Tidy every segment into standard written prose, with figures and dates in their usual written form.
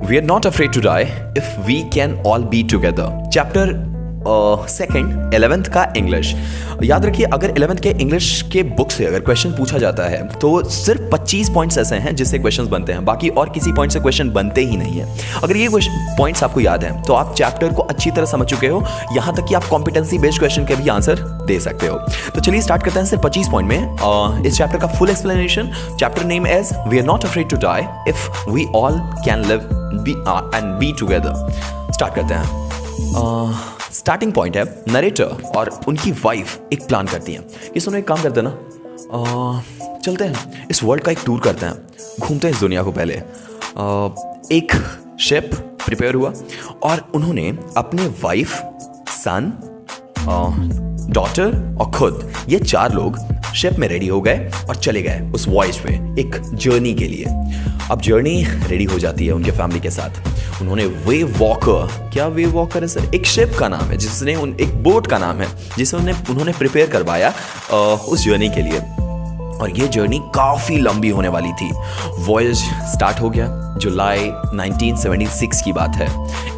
We are not afraid to die if we can all be together. Chapter second 11th का English. याद रखिए, अगर 11th के English के बुक से अगर क्वेश्चन पूछा जाता है तो सिर्फ 25 पॉइंट्स ऐसे हैं जिससे क्वेश्चंस बनते हैं, बाकी और किसी पॉइंट से क्वेश्चन बनते ही नहीं है। अगर ये पॉइंट्स आपको याद हैं तो आप चैप्टर को अच्छी तरह समझ चुके हो, यहाँ तक कि आप कॉम्पिटेंसी बेस्ड क्वेश्चन के भी आंसर दे सकते हो। तो चलिए स्टार्ट करते हैं सिर्फ 25 पॉइंट में इस चैप्टर का full explanation. Chapter name is we are not afraid to die if we all can live and be together. Start करते हैं। स्टार्टिंग पॉइंट है, नरेटर और उनकी वाइफ एक प्लान करती हैं कि सुनो एक काम करते हैं ना, चलते हैं इस वर्ल्ड का एक टूर करते हैं, घूमते हैं इस दुनिया को। पहले एक शिप प्रिपेयर हुआ और उन्होंने अपने वाइफ, सन, डॉटर और खुद, ये 4 लोग शिप में रेडी हो गए और चले गए उस वॉयज पे एक जर्नी के लिए। अब जर्नी रेडी हो जाती है उनके फैमिली के साथ। उन्होंने वेव वॉकर, क्या वेव वॉकर है सर? एक शिप का नाम है जिसने, एक बोट का नाम है जिसे उन्होंने प्रिपेयर करवाया उस जर्नी के लिए। और ये जर्नी काफ़ी लंबी होने वाली थी। वॉयज स्टार्ट हो गया, जुलाई 1976 की बात है।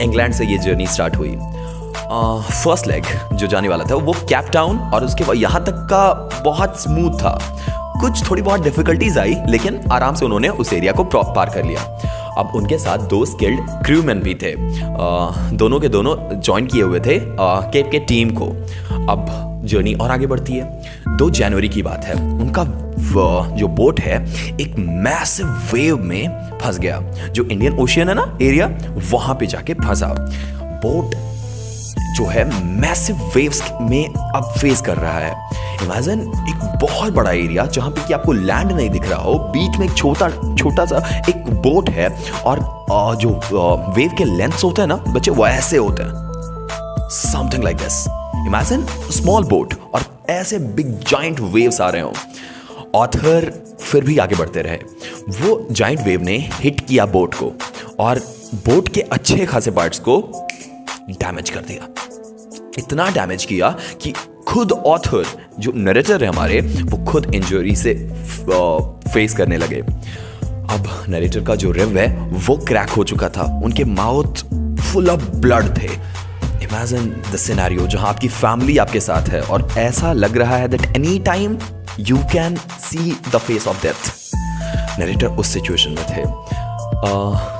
इंग्लैंड से ये जर्नी स्टार्ट हुई। फर्स्ट लेग जो जाने वाला था वो कैप टाउन, और उसके बाद यहाँ तक का बहुत स्मूथ था। कुछ थोड़ी बहुत डिफिकल्टीज आई लेकिन आराम से उन्होंने उस एरिया को पार कर लिया। अब उनके साथ 2 स्किल्ड क्रूमैन भी थे, दोनों के दोनों ज्वाइन किए हुए थे केप के टीम को। अब जर्नी और आगे बढ़ती है। 2 जनवरी की बात है, उनका जो बोट है एक मैसिव वेव में फंस गया। जो इंडियन ओशियन है ना एरिया, वहां पे जाके फंसा। बोट जो है मैसिव वेव्स में अब फेस कर रहा है। इमेजिन एक बहुत बड़ा एरिया जहां पे कि आपको लैंड नहीं दिख रहा हो, बीच में एक छोटा सा एक बोट है, और जो वेव के लेंथ्स होते हैं ना बच्चे, वो ऐसे होते हैं, something like this. Imagine small boat और ऐसे बिग जाइंट वेव्स आ रहे हो। ऑथर फिर भी आगे बढ़ते रहे। वो जाइंट वेव ने हिट किया बोट को और बोट के अच्छे खासे पार्ट्स को डैमेज कर दिया। इतना डैमेज किया कि खुद ऑथर जो नरेटर है हमारे, वो खुद इंजरी से फेस करने लगे। अब नरेटर का जो रिब है वो क्रैक हो चुका था, उनके माउथ फुल ऑफ ब्लड थे। इमेजिन द सिनेरियो जहां आपकी फैमिली आपके साथ है और ऐसा लग रहा है that any time you can see the face of death. Narrator उस सिचुएशन में थे।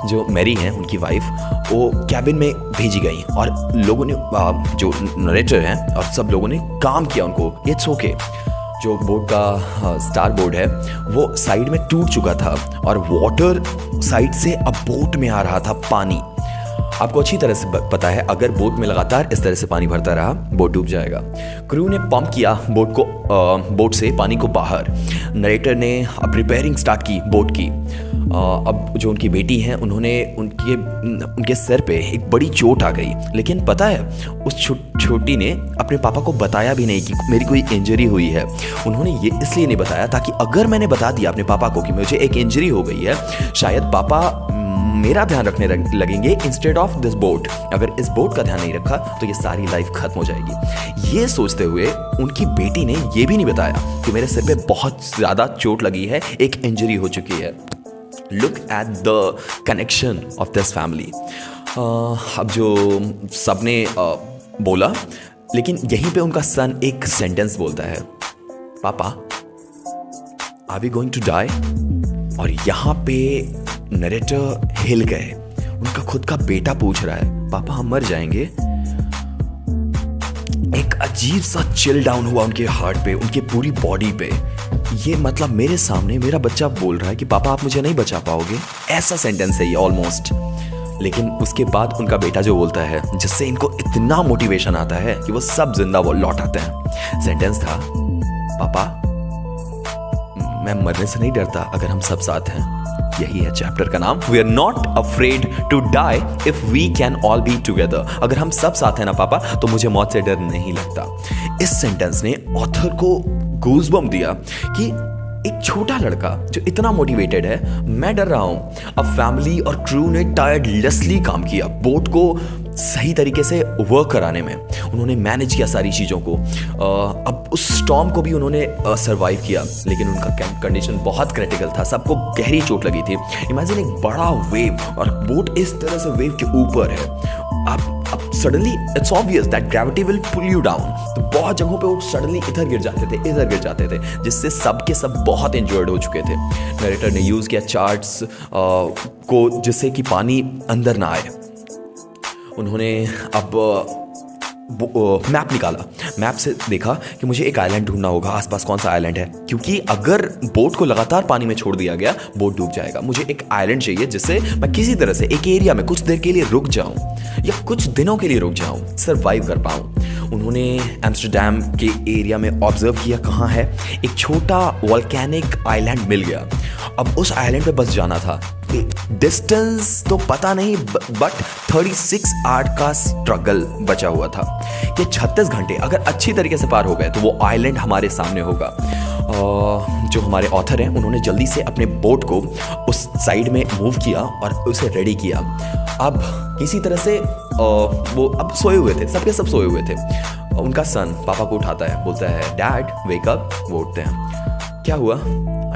जो मैरी हैं उनकी वाइफ, वो कैबिन में भेजी गई और लोगों ने, जो नरेटर हैं और सब लोगों ने काम किया उनको, इट्स ओके। जो बोट का स्टार बोर्ड है वो साइड में टूट चुका था और वाटर साइड से अब बोट में आ रहा था पानी। आपको अच्छी तरह से पता है, अगर बोट में लगातार इस तरह से पानी भरता रहा बोट डूब जाएगा। क्रू ने पंप किया बोट से पानी को बाहर। नरेटर ने प्रिपेयरिंग स्टार्ट की बोट की। अब जो उनकी बेटी हैं, उनके सिर पे एक बड़ी चोट आ गई, लेकिन पता है उस छोटी ने अपने पापा को बताया भी नहीं कि मेरी कोई इंजरी हुई है। उन्होंने ये इसलिए नहीं बताया ताकि अगर मैंने बता दिया अपने पापा को कि मुझे एक इंजरी हो गई है, शायद पापा मेरा ध्यान रखने लगेंगे इंस्टेड ऑफ दिस बोट। अगर इस बोट का ध्यान नहीं रखा तो ये सारी लाइफ खत्म हो जाएगी। ये सोचते हुए उनकी बेटी ने ये भी नहीं बताया कि मेरे सिर पे बहुत ज़्यादा चोट लगी है, एक इंजरी हो चुकी है। Look at the connection of this family. अब जो सबने बोला, लेकिन यहीं पे उनका सन एक सेंटेंस बोलता है, papa are we going to die? और यहाँ पे नरेटर हिल गए। उनका खुद का बेटा पूछ रहा है, पापा हम मर जाएंगे? एक अजीब सा चिल डाउन हुआ उनके हार्ट पे, उनके पूरी बॉडी पे। ये मतलब मेरे सामने मेरा बच्चा बोल रहा है कि पापा आप मुझे नहीं बचा पाओगे, ऐसा सेंटेंस है ये ऑलमोस्ट। लेकिन उसके बाद उनका बेटा जो बोलता है, जिससे इनको इतना मोटिवेशन आता है कि वो सब जिंदा लौट आते हैं। सेंटेंस था, पापा मैं मरने से नहीं डरता अगर हम सब साथ हैं। यही है चैप्टर का नाम, we are not afraid to die if we can all be together. अगर हम सब साथ हैं ना पापा, तो मुझे मौत से डर नहीं लगता। इस सेंटेंस ने ऑथर को गूज़बम्प दिया कि एक छोटा लड़का जो इतना मोटिवेटेड है, मैं डर रहा हूं। अब फैमिली और क्रू ने टायर्डलेसली काम किया, बोट को सही तरीके से वर्क कराने में उन्होंने मैनेज किया सारी चीज़ों को। अब उस स्टॉर्म को भी उन्होंने सर्वाइव किया, लेकिन उनका कंडीशन बहुत क्रिटिकल था, सबको गहरी चोट लगी थी। इमेजिन एक बड़ा वेव और बोट इस तरह से वेव के ऊपर है। अब suddenly it's obvious that gravity will pull you down. तो बहुत जगहों पे वो सडनली इधर गिर जाते थे, जिससे सब के सब बहुत इंजर्ड हो चुके थे। नरेटर ने यूज़ किया चार्ट्स को, जिससे कि पानी अंदर ना आए। उन्होंने अब मैप निकाला, मैप से देखा कि मुझे एक आइलैंड ढूंढना होगा, आसपास कौन सा आइलैंड है, क्योंकि अगर बोट को लगातार पानी में छोड़ दिया गया बोट डूब जाएगा। मुझे एक आइलैंड चाहिए जिससे मैं किसी तरह से एक एरिया में कुछ देर के लिए रुक जाऊं या कुछ दिनों के लिए रुक जाऊं, सर्वाइव कर पाऊं। उन्होंने एम्स्टर्डम के एरिया में ऑब्जर्व किया कहाँ है, एक छोटा वॉल्केनिक आइलैंड मिल गया। अब उस आइलैंड पे बस जाना था। डिस्टेंस तो पता नहीं, बट 36 आवर्स का स्ट्रगल बचा हुआ था। ये 36 घंटे अगर अच्छी तरीके से पार हो गए तो वो आइलैंड हमारे सामने होगा। जो हमारे ऑथर हैं उन्होंने जल्दी से अपने बोट को उस साइड में मूव किया और उसे रेडी किया। अब किसी तरह से वो अब सोए हुए थे, सबके सब सोए हुए थे। उनका सन पापा को उठाता है, बोलता है डैड वेक अप। वो उठते हैं, क्या हुआ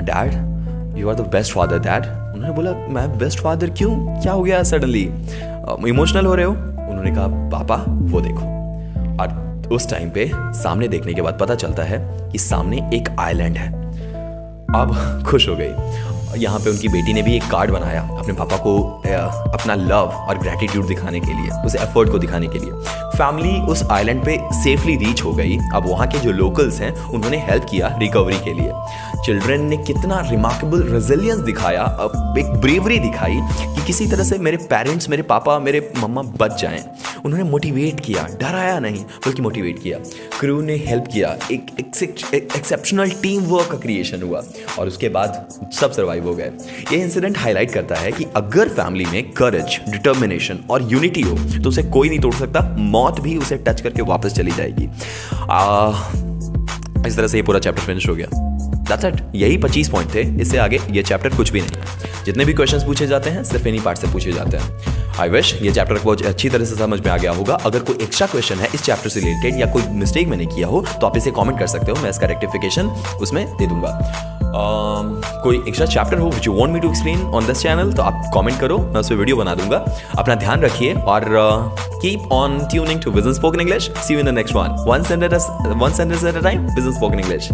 dad, you are the best father dad. उन्होंने बोला मैं बेस्ट फादर क्यों, क्या हो गया सडनली, इमोशनल हो रहे हो। उन्होंने कहा पापा वो देखो। और उस टाइम पे सामने देखने के बाद पता चलता है कि सामने एक आइलैंड है। अब खुश हो गई। यहाँ पे उनकी बेटी ने भी एक कार्ड बनाया अपने पापा को अपना लव और ग्रैटिट्यूड दिखाने के लिए, उस एफर्ट को दिखाने के लिए। फैमिली उस आइलैंड पे सेफली रीच हो गई। अब वहाँ के जो लोकल्स हैं उन्होंने हेल्प किया रिकवरी के लिए। चिल्ड्रन ने कितना रिमार्केबल रेजिलियंस दिखाया, एक ब्रेवरी दिखाई कि किसी तरह से मेरे पेरेंट्स, मेरे पापा, मेरे मम्मा बच जाएं। उन्होंने मोटिवेट किया, डराया नहीं बल्कि मोटिवेट किया। क्रू ने हेल्प किया, एक एक्सेप्शनल टीम वर्क का क्रिएशन हुआ और उसके बाद सब सर्वाइव हो गए। ये इंसिडेंट हाईलाइट करता है कि अगर फैमिली में करेज, डिटर्मिनेशन और यूनिटी हो तो उसे कोई नहीं तोड़ सकता, मौत भी उसे टच करके वापस चली जाएगी। इस तरह से ये पूरा चैप्टर फिनिश हो गया। That's it, यही 25 पॉइंट थे, इससे आगे ये चैप्टर कुछ भी नहीं। जितने भी क्वेश्चंस पूछे जाते हैं सिर्फ इन्हीं पार्ट से पूछे जाते हैं। आई विश ये चैप्टर बहुत अच्छी तरह से समझ में आ गया होगा। अगर कोई एक्स्ट्रा क्वेश्चन है इस चैप्टर से रिलेटेड या कोई मिस्टेक मैंने किया हो तो आप इसे कमेंट कर सकते हो, मैं इसका रेक्टिफिकेशन उसमें दे दूंगा। कोई एक्स्ट्रा चैप्टर हो which you want me to explain on this channel तो आप कमेंट करो, मैं उस पर वीडियो बना दूंगा। अपना ध्यान रखिए और keep on tuning to Vision spoken English. See you in the next one. One sentence at a time, Vision Spoken English.